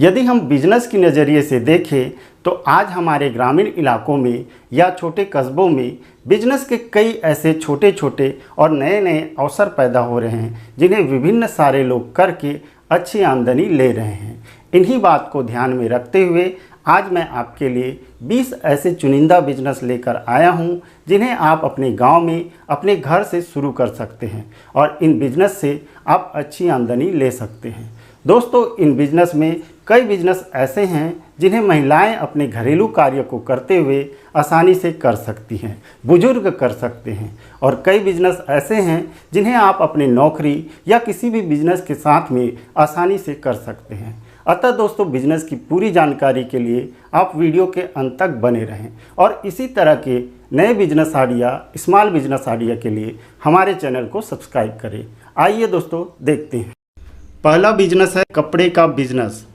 यदि हम बिजनेस की नज़रिए से देखें तो आज हमारे ग्रामीण इलाकों में या छोटे कस्बों में बिजनेस के कई ऐसे छोटे छोटे और नए नए अवसर पैदा हो रहे हैं जिन्हें विभिन्न सारे लोग करके अच्छी आमदनी ले रहे हैं। इन्हीं बात को ध्यान में रखते हुए आज मैं आपके लिए 20 ऐसे चुनिंदा बिजनेस लेकर आया हूं जिन्हें आप अपने गांव में अपने घर से शुरू कर सकते हैं और इन बिजनेस से आप अच्छी आमदनी ले सकते हैं। दोस्तों, इन बिजनेस में कई बिजनेस ऐसे हैं जिन्हें महिलाएं अपने घरेलू कार्य को करते हुए आसानी से कर सकती हैं, बुजुर्ग कर सकते हैं, और कई बिजनेस ऐसे हैं जिन्हें आप अपनी नौकरी या किसी भी बिजनेस के साथ में आसानी से कर सकते हैं। अतः दोस्तों, बिजनेस की पूरी जानकारी के लिए आप वीडियो के अंत तक बने रहें और इसी तरह के नए business idea, small business idea के लिए हमारे चैनल को सब्सक्राइब करें। आइए दोस्तों, देखते हैं। पहला बिजनेस है कपड़े का बिजनेस।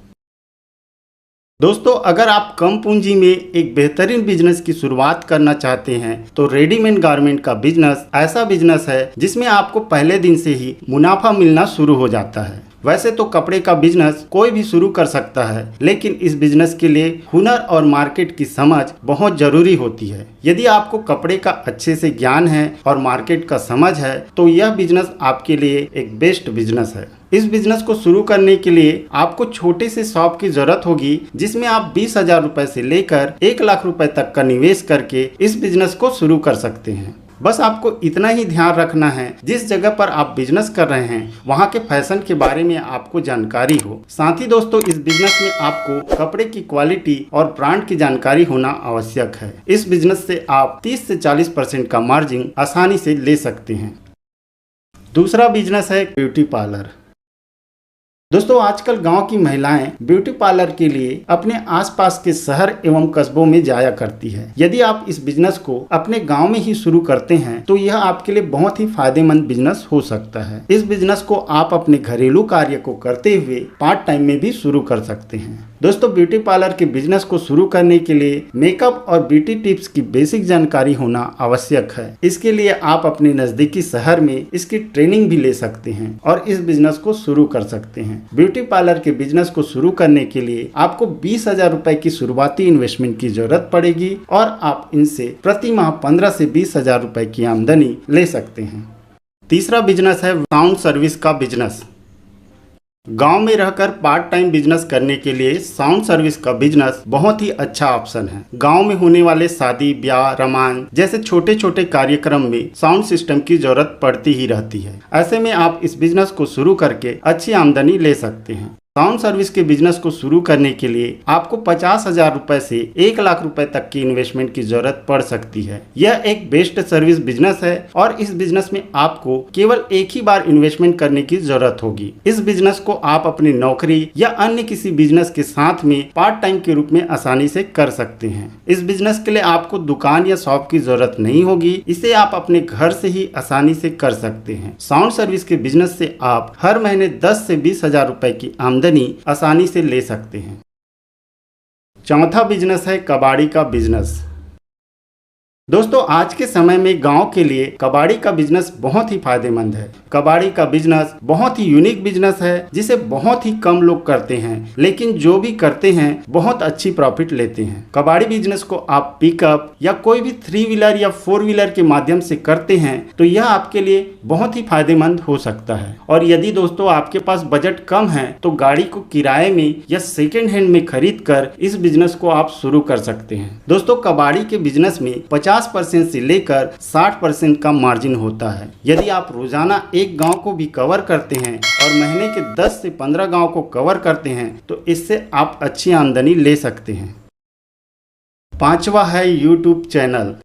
दोस्तों, अगर आप कम पूंजी में एक बेहतरीन बिजनेस की शुरुआत करना चाहते हैं तो रेडीमेड गारमेंट का बिजनेस ऐसा बिजनेस है जिसमें आपको पहले दिन से ही मुनाफा मिलना शुरू हो जाता है। वैसे तो कपड़े का बिजनेस कोई भी शुरू कर सकता है, लेकिन इस बिजनेस के लिए हुनर और मार्केट की समझ बहुत जरूरी होती है। यदि आपको कपड़े का अच्छे से ज्ञान है और मार्केट का समझ है तो यह बिजनेस आपके लिए एक बेस्ट बिजनेस है। इस बिजनेस को शुरू करने के लिए आपको छोटे से शॉप की जरूरत होगी जिसमें आप 20,000 रुपए से लेकर 1 लाख रुपए तक का निवेश करके इस बिजनेस को शुरू कर सकते हैं। बस आपको इतना ही ध्यान रखना है, जिस जगह पर आप बिजनेस कर रहे हैं वहाँ के फैशन के बारे में आपको जानकारी हो। साथ ही दोस्तों, इस बिजनेस में आपको कपड़े की क्वालिटी और ब्रांड की जानकारी होना आवश्यक है। इस बिजनेस से आप 30 से 40% का मार्जिन आसानी से ले सकते हैं। दूसरा बिजनेस है ब्यूटी पार्लर। दोस्तों, आजकल गांव की महिलाएं ब्यूटी पार्लर के लिए अपने आसपास के शहर एवं कस्बों में जाया करती है। यदि आप इस बिजनेस को अपने गांव में ही शुरू करते हैं तो यह आपके लिए बहुत ही फायदेमंद बिजनेस हो सकता है। इस बिजनेस को आप अपने घरेलू कार्य को करते हुए पार्ट टाइम में भी शुरू कर सकते हैं। दोस्तों, ब्यूटी पार्लर के बिजनेस को शुरू करने के लिए मेकअप और ब्यूटी टिप्स की बेसिक जानकारी होना आवश्यक है। इसके लिए आप अपने नजदीकी शहर में इसकी ट्रेनिंग भी ले सकते हैं और इस बिजनेस को शुरू कर सकते हैं। ब्यूटी पार्लर के बिजनेस को शुरू करने के लिए आपको 20,000 रुपए की शुरुआती इन्वेस्टमेंट की जरूरत पड़ेगी और आप इनसे प्रति माह 15 से 20,000 रुपए की आमदनी ले सकते हैं। तीसरा बिजनेस है साउंड सर्विस का बिजनेस। गांव में रहकर पार्ट टाइम बिजनेस करने के लिए साउंड सर्विस का बिजनेस बहुत ही अच्छा ऑप्शन है। गांव में होने वाले शादी, ब्याह, रामायण जैसे छोटे छोटे कार्यक्रम में साउंड सिस्टम की जरूरत पड़ती ही रहती है। ऐसे में आप इस बिजनेस को शुरू करके अच्छी आमदनी ले सकते हैं। साउंड सर्विस के बिजनेस को शुरू करने के लिए आपको 50,000 रुपए से 1 लाख रुपए तक की इन्वेस्टमेंट की जरूरत पड़ सकती है। यह एक बेस्ट सर्विस बिजनेस है और इस बिजनेस में आपको केवल एक ही बार इन्वेस्टमेंट करने की जरूरत होगी। इस बिजनेस को आप अपनी नौकरी या अन्य किसी बिजनेस के साथ में पार्ट टाइम के रूप में आसानी से कर सकते हैं। इस बिजनेस के लिए आपको दुकान या शॉप की जरूरत नहीं होगी। इसे आप अपने घर से ही आसानी से कर सकते हैं। साउंड सर्विस के बिजनेस से आप हर महीने 10 से 20,000 रुपए की आमदनी आसानी से ले सकते हैं। चौथा बिजनेस है कबाड़ी का बिजनेस। दोस्तों, आज के समय में गांव के लिए कबाड़ी का बिजनेस बहुत ही फायदेमंद है। कबाड़ी का बिजनेस बहुत ही यूनिक बिजनेस है जिसे बहुत ही कम लोग करते हैं, लेकिन जो भी करते हैं बहुत अच्छी प्रॉफिट लेते हैं। कबाड़ी बिजनेस को आप पिकअप या कोई भी 3 व्हीलर या 4 व्हीलर के माध्यम से करते हैं तो यह आपके लिए बहुत ही फायदेमंद हो सकता है। और यदि दोस्तों आपके पास बजट कम है तो गाड़ी को किराए में या सेकेंड हैंड में खरीद कर इस बिजनेस को आप शुरू कर सकते हैं। दोस्तों, कबाड़ी के बिजनेस में 50% से लेकर 60% का मार्जिन होता है। यदि आप रोजाना एक गांव को भी कवर करते हैं और महीने के 10 से 15 गांव को कवर करते हैं तो इससे आप अच्छी आमदनी ले सकते हैं। पांचवा है यूट्यूब चैनल।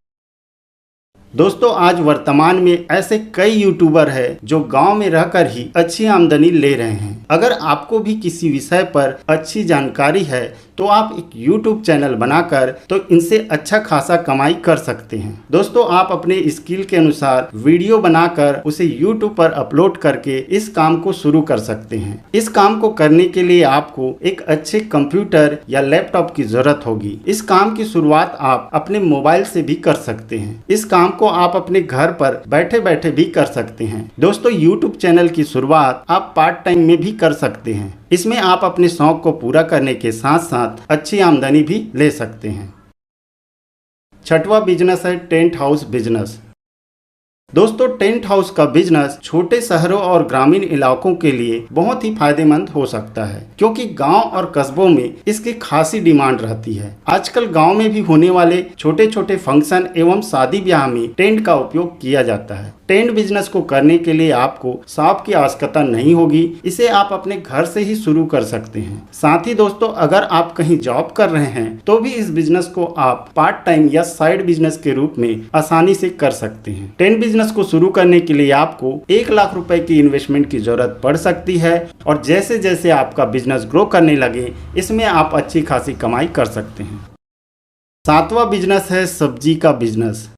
दोस्तों, आज वर्तमान में ऐसे कई यूट्यूबर हैं जो गांव में रहकर ही अच्छी आमदनी ले रहे हैं। अगर आपको भी किसी विषय पर अच्छी जानकारी है तो आप एक YouTube चैनल बनाकर तो इनसे अच्छा खासा कमाई कर सकते हैं। दोस्तों, आप अपने स्किल के अनुसार वीडियो बनाकर उसे YouTube पर अपलोड करके इस काम को शुरू कर सकते हैं। इस काम को करने के लिए आपको एक अच्छे कंप्यूटर या लैपटॉप की जरूरत होगी। इस काम की शुरुआत आप अपने मोबाइल से भी कर सकते हैं। इस काम को आप अपने घर पर बैठे बैठे भी कर सकते हैं। दोस्तों YouTube चैनल की शुरुआत आप पार्ट टाइम में भी कर सकते हैं। इसमें आप अपने शौक को पूरा करने के साथ साथ अच्छी आमदनी भी ले सकते हैं। छठवां बिजनेस है टेंट हाउस बिजनेस। दोस्तों टेंट हाउस का बिजनेस छोटे शहरों और ग्रामीण इलाकों के लिए बहुत ही फायदेमंद हो सकता है, क्योंकि गांव और कस्बों में इसकी खासी डिमांड रहती है। आजकल गांव में भी होने वाले छोटे छोटे फंक्शन एवं शादी ब्याह में टेंट का उपयोग किया जाता है। टेंट बिजनेस को करने के लिए आपको शॉप की आवश्यकता नहीं होगी, इसे आप अपने घर से ही शुरू कर सकते हैं। साथ ही दोस्तों अगर आप कहीं जॉब कर रहे हैं तो भी इस बिजनेस को आप पार्ट टाइम या साइड बिजनेस के रूप में आसानी से कर सकते हैं। टेंट बिजनेस को शुरू करने के लिए आपको 1 लाख रुपए की इन्वेस्टमेंट की जरूरत पड़ सकती है, और जैसे जैसे आपका बिजनेस ग्रो करने लगे इसमें आप अच्छी खासी कमाई कर सकते हैं। सातवां बिजनेस है सब्जी का बिजनेस।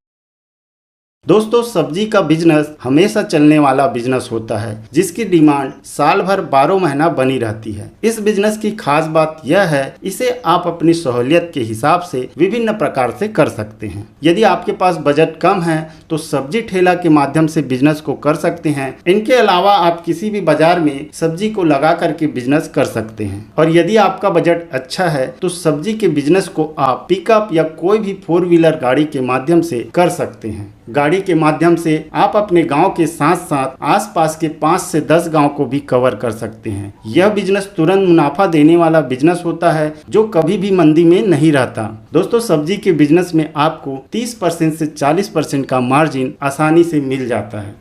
दोस्तों सब्जी का बिजनेस हमेशा चलने वाला बिजनेस होता है, जिसकी डिमांड साल भर 12 महीना बनी रहती है। इस बिजनेस की खास बात यह है, इसे आप अपनी सहूलियत के हिसाब से विभिन्न प्रकार से कर सकते हैं। यदि आपके पास बजट कम है तो सब्जी ठेला के माध्यम से बिजनेस को कर सकते हैं। इनके अलावा आप किसी भी बाजार में सब्जी को लगा करके बिजनेस कर सकते हैं। और यदि आपका बजट अच्छा है तो सब्जी के बिजनेस को आप पिकअप या कोई भी 4 व्हीलर गाड़ी के माध्यम से कर सकते हैं। गाड़ी के माध्यम से आप अपने गांव के साथ साथ आसपास के 5 से 10 गांव को भी कवर कर सकते हैं। यह बिजनेस तुरंत मुनाफा देने वाला बिजनेस होता है, जो कभी भी मंदी में नहीं रहता। दोस्तों सब्जी के बिजनेस में आपको 30% से 40% का मार्जिन आसानी से मिल जाता है।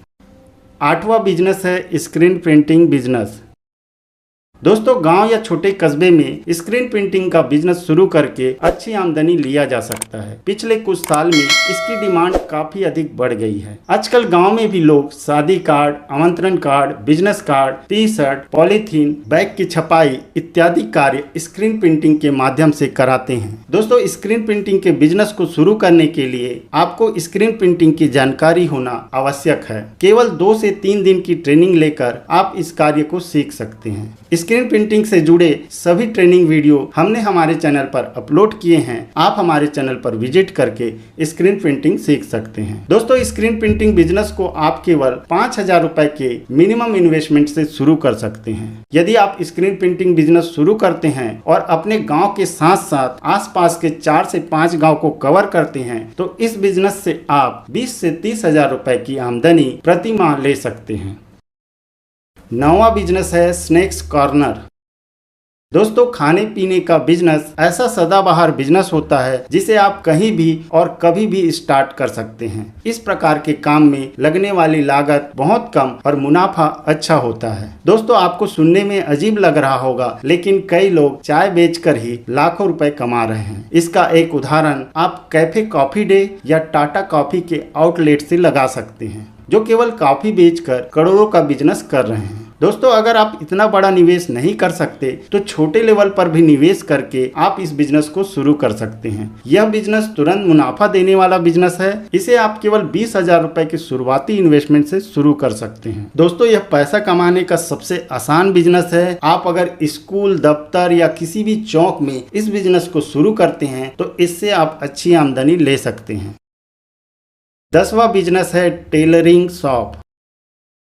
आठवां बिजनेस है स्क्रीन प्रिंटिंग बिजनेस। दोस्तों गांव या छोटे कस्बे में स्क्रीन प्रिंटिंग का बिजनेस शुरू करके अच्छी आमदनी लिया जा सकता है। पिछले कुछ साल में इसकी डिमांड काफी अधिक बढ़ गई है। आजकल गांव में भी लोग शादी कार्ड, आमंत्रण card, business card, T shirt, polythene, bag की छपाई इत्यादि कार्य स्क्रीन प्रिंटिंग के माध्यम से कराते हैं। दोस्तों स्क्रीन प्रिंटिंग के बिजनेस को शुरू करने के लिए आपको स्क्रीन प्रिंटिंग की जानकारी होना आवश्यक है। केवल 2 से 3 दिन की ट्रेनिंग लेकर आप इस कार्य को सीख सकते हैं। स्क्रीन प्रिंटिंग से जुड़े सभी ट्रेनिंग वीडियो हमने हमारे चैनल पर अपलोड किए हैं। आप हमारे चैनल पर विजिट करके स्क्रीन प्रिंटिंग सीख सकते हैं। दोस्तों स्क्रीन प्रिंटिंग बिजनेस को आप केवल 5,000 रुपए के मिनिमम इन्वेस्टमेंट से शुरू कर सकते हैं। यदि आप स्क्रीन प्रिंटिंग बिजनेस शुरू करते हैं और अपने गांव के साथ साथ आसपास के 4 से 5 गांव को कवर करते हैं तो इस बिजनेस से आप 20 से 30,000 रुपए की आमदनी प्रति माह ले सकते हैं। 9वां बिजनेस है स्नैक्स कॉर्नर। दोस्तों खाने पीने का बिजनेस ऐसा सदाबहार बिजनेस होता है जिसे आप कहीं भी और कभी भी स्टार्ट कर सकते हैं। इस प्रकार के काम में लगने वाली लागत बहुत कम और मुनाफा अच्छा होता है। दोस्तों आपको सुनने में अजीब लग रहा होगा, लेकिन कई लोग चाय बेचकर ही लाखों रुपए कमा रहे हैं। इसका एक उदाहरण आप कैफे कॉफी डे या टाटा कॉफी के आउटलेट से लगा सकते हैं, जो केवल कॉफी बेचकर करोड़ों का बिजनेस कर रहे हैं। दोस्तों अगर आप इतना बड़ा निवेश नहीं कर सकते तो छोटे लेवल पर भी निवेश करके आप इस बिजनेस को शुरू कर सकते हैं। यह बिजनेस तुरंत मुनाफा देने वाला बिजनेस है। इसे आप केवल 20,000 रुपए के शुरुआती इन्वेस्टमेंट से शुरू कर सकते हैं। दोस्तों यह पैसा कमाने का सबसे आसान बिजनेस है। आप अगर स्कूल, दफ्तर या किसी भी चौक में इस बिजनेस को शुरू करते हैं तो इससे आप अच्छी आमदनी ले सकते हैं। 10वां बिजनेस है टेलरिंग शॉप।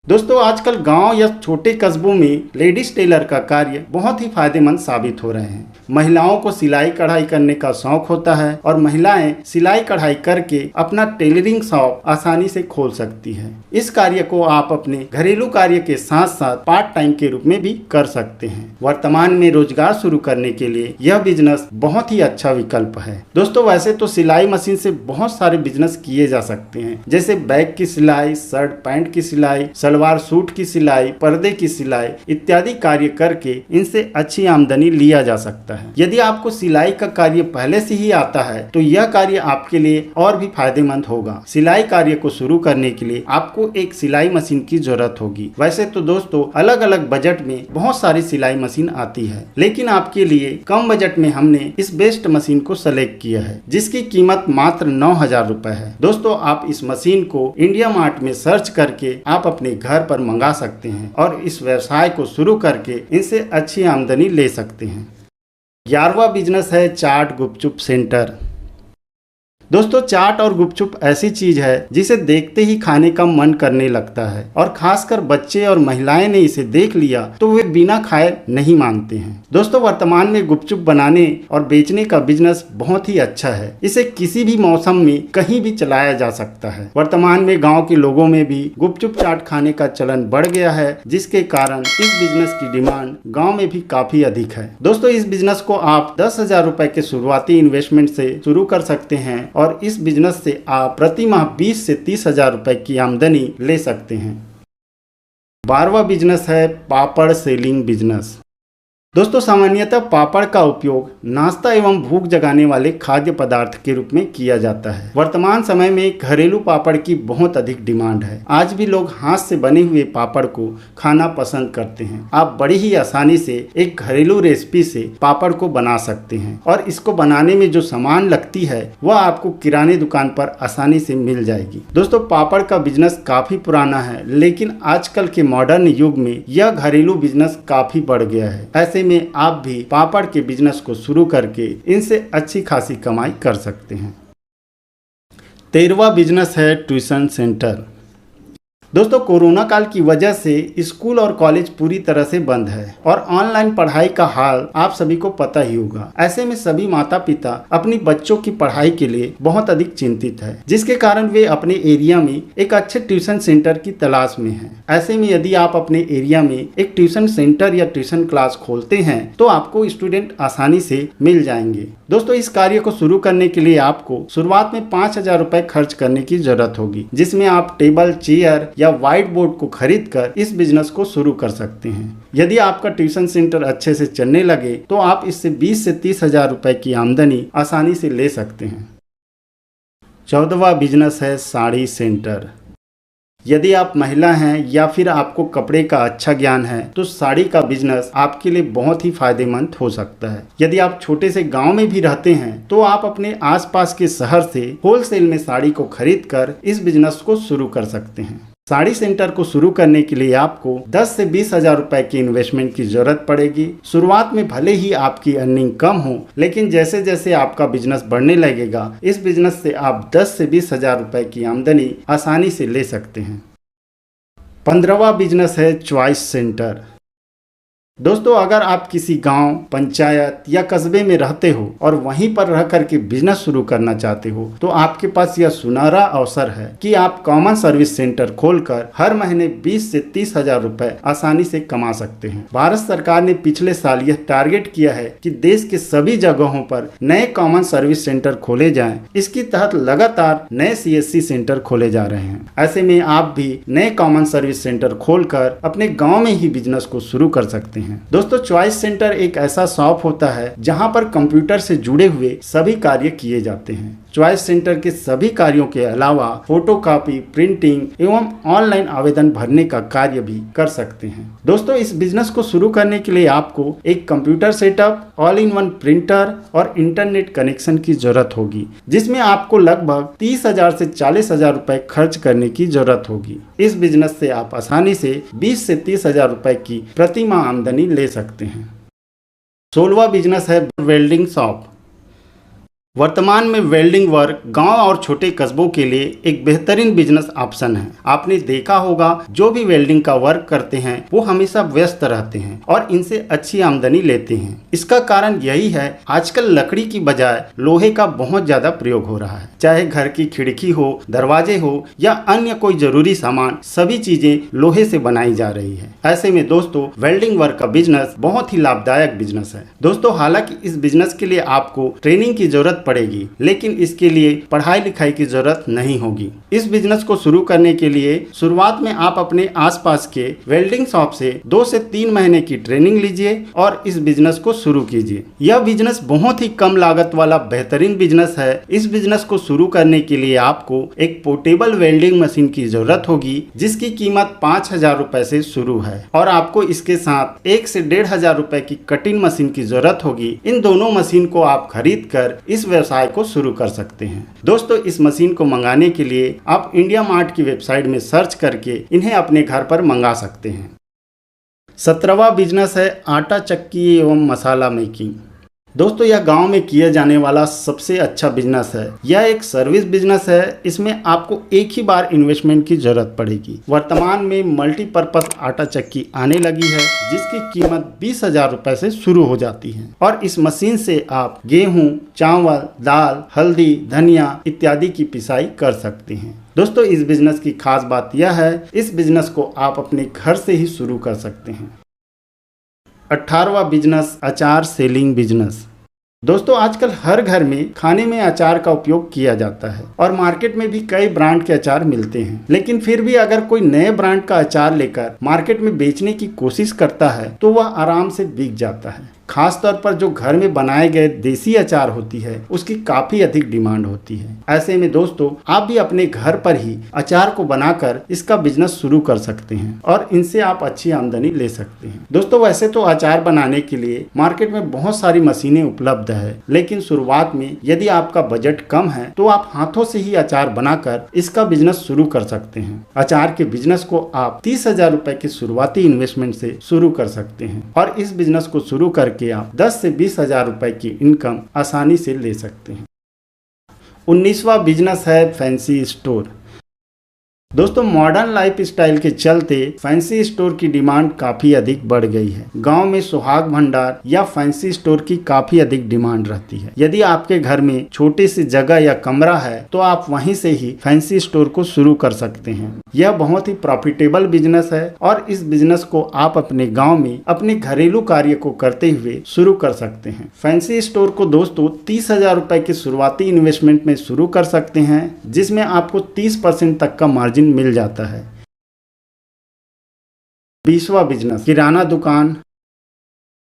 दोस्तों आजकल गांव या छोटे कस्बों में लेडीज टेलर का कार्य बहुत ही फायदेमंद साबित हो रहे हैं। महिलाओं को सिलाई कढ़ाई करने का शौक होता है और महिलाएं सिलाई कढ़ाई करके अपना टेलरिंग शॉप आसानी से खोल सकती है। इस कार्य को आप अपने घरेलू कार्य के साथ साथ पार्ट टाइम के रूप में भी कर सकते हैं। वर्तमान में रोजगार शुरू करने के लिए यह बिजनेस बहुत ही अच्छा विकल्प है। दोस्तों वैसे तो सिलाई मशीन से बहुत सारे बिजनेस किए जा सकते हैं, जैसे बैग की सिलाई, शर्ट पैंट की सिलाई, सलवार सूट की सिलाई, पर्दे की सिलाई इत्यादि कार्य करके इनसे अच्छी आमदनी लिया जा सकता है। यदि आपको सिलाई का कार्य पहले से ही आता है तो यह कार्य आपके लिए और भी फायदेमंद होगा। सिलाई कार्य को शुरू करने के लिए आपको एक सिलाई मशीन की जरूरत होगी। वैसे तो दोस्तों अलग अलग बजट में बहुत सारी सिलाई मशीन आती है, लेकिन आपके लिए कम बजट में हमने इस बेस्ट मशीन को सेलेक्ट किया है, जिसकी कीमत मात्र 9,000 रुपए है। दोस्तों आप इस मशीन को इंडिया मार्ट में सर्च करके आप अपने घर पर मंगा सकते हैं और इस व्यवसाय को शुरू करके इनसे अच्छी आमदनी ले सकते हैं। 11वां बिजनेस है चाट गुपचुप सेंटर। दोस्तों चाट और गुपचुप ऐसी चीज है जिसे देखते ही खाने का मन करने लगता है और खासकर बच्चे और महिलाएं ने इसे देख लिया तो वे बिना खाए नहीं मानते हैं। दोस्तों वर्तमान में गुपचुप बनाने और बेचने का बिजनेस बहुत ही अच्छा है। इसे किसी भी मौसम में कहीं भी चलाया जा सकता है। वर्तमान में गाँव के लोगों में भी गुपचुप चाट खाने का चलन बढ़ गया है, जिसके कारण इस बिजनेस की डिमांड गाँव में भी काफी अधिक है। दोस्तों इस बिजनेस को आप 10,000 रुपए के शुरुआती इन्वेस्टमेंट से शुरू कर सकते हैं और इस बिजनेस से आप प्रति माह 20 से 30,000 रुपए की आमदनी ले सकते हैं। 12वां बिजनेस है पापड़ सेलिंग बिजनेस। दोस्तों सामान्यतः पापड़ का उपयोग नाश्ता एवं भूख जगाने वाले खाद्य पदार्थ के रूप में किया जाता है। वर्तमान समय में घरेलू पापड़ की बहुत अधिक डिमांड है। आज भी लोग हाथ से बने हुए पापड़ को खाना पसंद करते हैं। आप बड़ी ही आसानी से एक घरेलू रेसिपी से पापड़ को बना सकते हैं और इसको बनाने में जो सामान लगती है वह आपको किराने दुकान पर आसानी से मिल जाएगी। दोस्तों पापड़ का बिजनेस काफी पुराना है, लेकिन आजकल के मॉडर्न युग में यह घरेलू बिजनेस काफी बढ़ गया है। ऐसे में आप भी पापड़ के बिजनेस को शुरू करके इनसे अच्छी खासी कमाई कर सकते हैं। 13वां बिजनेस है ट्यूशन सेंटर। दोस्तों कोरोना काल की वजह से स्कूल और कॉलेज पूरी तरह से बंद है और ऑनलाइन पढ़ाई का हाल आप सभी को पता ही होगा। ऐसे में सभी माता पिता अपनी बच्चों की पढ़ाई के लिए बहुत अधिक चिंतित है, जिसके कारण वे अपने एरिया में एक अच्छे ट्यूशन सेंटर की तलाश में हैं। ऐसे में यदि आप अपने एरिया में एक ट्यूशन सेंटर या ट्यूशन क्लास खोलते हैं तो आपको स्टूडेंट आसानी से मिल जाएंगे। दोस्तों इस कार्य को शुरू करने के लिए आपको शुरुआत में 5,000 रुपए खर्च करने की जरूरत होगी, जिसमें आप टेबल, चेयर या व्हाइट बोर्ड को खरीद कर इस बिजनेस को शुरू कर सकते हैं। यदि आपका ट्यूशन सेंटर अच्छे से चलने लगे तो आप इससे 20 से 30,000 रुपए की आमदनी आसानी से ले सकते हैं। 14वां बिजनेस है साड़ी सेंटर। यदि आप महिला हैं या फिर आपको कपड़े का अच्छा ज्ञान है तो साड़ी का बिजनेस आपके लिए बहुत ही फायदेमंद हो सकता है। यदि आप छोटे से गांव में भी रहते हैं तो आप अपने आसपास के शहर से होलसेल में साड़ी को खरीद कर इस बिजनेस को शुरू कर सकते हैं। साड़ी सेंटर को शुरू करने के लिए आपको 10 से 20,000 रुपए की इन्वेस्टमेंट की जरूरत पड़ेगी। शुरुआत में भले ही आपकी अर्निंग कम हो, लेकिन जैसे जैसे आपका बिजनेस बढ़ने लगेगा इस बिजनेस से आप 10 से 20,000 रुपए की आमदनी आसानी से ले सकते हैं। 15वां बिजनेस है चॉइस सेंटर। दोस्तों अगर आप किसी गांव, पंचायत या कस्बे में रहते हो और वहीं पर रह करके बिजनेस शुरू करना चाहते हो तो आपके पास यह सुनहरा अवसर है कि आप कॉमन सर्विस सेंटर खोलकर हर महीने 20 से 30,000 रुपए आसानी से कमा सकते हैं। भारत सरकार ने पिछले साल यह टारगेट किया है कि देश के सभी जगहों पर नए कॉमन सर्विस सेंटर खोले जाएं। इसके तहत लगातार नए CSC सेंटर खोले जा रहे हैं। ऐसे में आप भी नए कॉमन सर्विस सेंटर खोलकर अपने गाँव में ही बिजनेस को शुरू कर सकते हैं। दोस्तों चॉइस सेंटर एक ऐसा शॉप होता है जहां पर कंप्यूटर से जुड़े हुए सभी कार्य किए जाते हैं। चॉइस सेंटर के सभी कार्यों के अलावा फोटोकॉपी, प्रिंटिंग एवं ऑनलाइन आवेदन भरने का कार्य भी कर सकते हैं। दोस्तों इस बिजनेस को शुरू करने के लिए आपको एक computer setup, all in one printer और इंटरनेट कनेक्शन की जरूरत होगी, जिसमें आपको लगभग 30,000 से 40,000 रुपए खर्च करने की जरूरत होगी। इस बिजनेस से आप आसानी से 20 से 30,000 रुपए की प्रति माह आमदनी ले सकते हैं। 16वां बिजनेस है वेल्डिंग शॉप। वर्तमान में वेल्डिंग वर्क गांव और छोटे कस्बों के लिए एक बेहतरीन बिजनेस ऑप्शन है। आपने देखा होगा जो भी वेल्डिंग का वर्क करते हैं वो हमेशा व्यस्त रहते हैं और इनसे अच्छी आमदनी लेते हैं। इसका कारण यही है आजकल लकड़ी की बजाय लोहे का बहुत ज्यादा प्रयोग हो रहा है। चाहे घर की खिड़की हो, दरवाजे हो या अन्य कोई जरूरी सामान, सभी चीजें लोहे से बनाई जा रही है। ऐसे में दोस्तों वेल्डिंग वर्क का बिजनेस बहुत ही लाभदायक बिजनेस है। दोस्तों हालांकि इस बिजनेस के लिए आपको ट्रेनिंग की जरूरत पड़ेगी, लेकिन इसके लिए पढ़ाई लिखाई की जरूरत नहीं होगी। इस बिजनेस को शुरू करने के लिए शुरुआत में आप अपने आसपास के वेल्डिंग शॉप से 2 से 3 महीने की ट्रेनिंग लीजिए और इस बिजनेस को शुरू कीजिए। यह बिजनेस बहुत ही कम लागत वाला बेहतरीन बिजनेस है। इस बिजनेस को शुरू करने के लिए आपको एक पोर्टेबल वेल्डिंग मशीन की जरूरत होगी, जिसकी कीमत 5,000 रुपए से शुरू है और आपको इसके साथ 1 से 1,500 रुपए की कटिंग मशीन की जरूरत होगी। इन दोनों मशीन को आप खरीद कर इस व्यवसाय को शुरू कर सकते हैं। दोस्तों इस मशीन को मंगाने के लिए आप इंडिया मार्ट की वेबसाइट में सर्च करके इन्हें अपने घर पर मंगा सकते हैं। 17वां बिजनेस है आटा चक्की एवं मसाला मेकिंग। दोस्तों यह गांव में किया जाने वाला सबसे अच्छा बिजनेस है। यह एक सर्विस बिजनेस है। इसमें आपको एक ही बार इन्वेस्टमेंट की जरूरत पड़ेगी। वर्तमान में मल्टीपर्पज आटा चक्की आने लगी है जिसकी कीमत 20,000 रुपए से शुरू हो जाती है और इस मशीन से आप गेहूं, चावल, दाल, हल्दी, धनिया इत्यादि की पिसाई कर सकते हैं। दोस्तों इस बिजनेस की खास बात यह है, इस बिजनेस को आप अपने घर से ही शुरू कर सकते हैं। 18वां बिजनेस, अचार सेलिंग बिजनेस। दोस्तों आजकल हर घर में खाने में अचार का उपयोग किया जाता है और मार्केट में भी कई ब्रांड के अचार मिलते हैं, लेकिन फिर भी अगर कोई नए ब्रांड का अचार लेकर मार्केट में बेचने की कोशिश करता है तो वह आराम से बिक जाता है। खास तौर पर जो घर में बनाए गए देसी अचार होती है उसकी काफी अधिक डिमांड होती है। ऐसे में दोस्तों आप भी अपने घर पर ही अचार को बनाकर इसका बिजनेस शुरू कर सकते हैं और इनसे आप अच्छी आमदनी ले सकते हैं। दोस्तों वैसे तो अचार बनाने के लिए मार्केट में बहुत सारी मशीनें उपलब्ध है, लेकिन शुरुआत में यदि आपका बजट कम है तो आप हाथों से ही अचार बनाकर इसका बिजनेस शुरू कर सकते हैं। अचार के बिजनेस को आप 30,000 रुपए के शुरुआती इन्वेस्टमेंट से शुरू कर सकते हैं और इस बिजनेस को शुरू करके आप 10 से 20,000 रुपए की इनकम आसानी से ले सकते हैं। 19वां बिजनेस है फैंसी स्टोर। दोस्तों मॉडर्न लाइफ स्टाइल के चलते फैंसी स्टोर की डिमांड काफी अधिक बढ़ गई है। गांव में सुहाग भंडार या फैंसी स्टोर की काफी अधिक डिमांड रहती है। यदि आपके घर में छोटी सी जगह या कमरा है तो आप वहीं से ही फैंसी स्टोर को शुरू कर सकते हैं। यह बहुत ही प्रॉफिटेबल बिजनेस है और इस बिजनेस को आप अपने गाँव में अपने घरेलू कार्य को करते हुए शुरू कर सकते हैं। फैंसी स्टोर को दोस्तों 30,000 रुपए के शुरुआती इन्वेस्टमेंट में शुरू कर सकते हैं जिसमें आपको 30% तक का मार्जिन मिल जाता है। 20वां बिजनेस, किराना दुकान।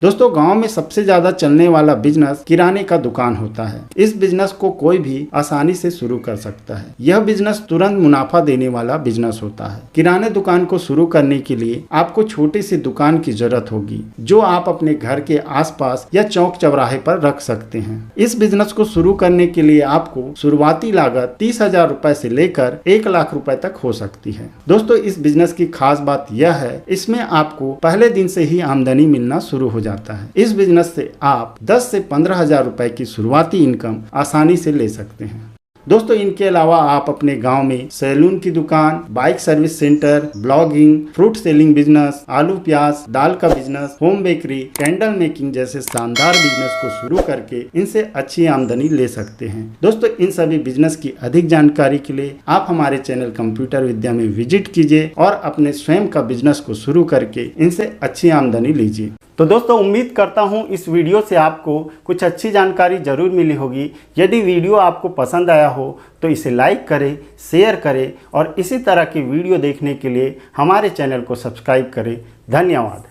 दोस्तों गांव में सबसे ज्यादा चलने वाला बिजनेस किराने का दुकान होता है। इस बिजनेस को कोई भी आसानी से शुरू कर सकता है। यह बिजनेस तुरंत मुनाफा देने वाला बिजनेस होता है। किराने दुकान को शुरू करने के लिए आपको छोटी सी दुकान की जरूरत होगी जो आप अपने घर के आसपास या चौक चौराहे पर रख सकते हैं। इस बिजनेस को शुरू करने के लिए आपको शुरुआती लागत 30,000 रुपए से लेकर 1 लाख रुपए तक हो सकती है। दोस्तों इस बिजनेस की खास बात यह है, इसमें आपको पहले दिन से ही आमदनी मिलना शुरू हो जाता है। इस बिजनेस से आप 10 से 15,000 रुपए की शुरुआती इनकम आसानी से ले सकते हैं। दोस्तों इनके अलावा आप अपने गांव में सैलून की दुकान, bike service centre, blogging, fruit selling business, आलू प्याज, दाल का business, home bakery, candle making जैसे शानदार बिजनेस को शुरू करके इनसे अच्छी आमदनी ले सकते हैं। दोस्तों इन सभी बिजनेस की अधिक जानकारी के लिए आप हमारे चैनल कंप्यूटर विद्या में विजिट कीजिए और अपने स्वयं का बिजनेस को शुरू करके इनसे अच्छी आमदनी लीजिए। तो दोस्तों उम्मीद करता हूँ इस वीडियो से आपको कुछ अच्छी जानकारी जरूर मिली होगी। यदि वीडियो आपको पसंद आया हो तो इसे लाइक करें, शेयर करें और इसी तरह की वीडियो देखने के लिए हमारे चैनल को सब्सक्राइब करें। धन्यवाद।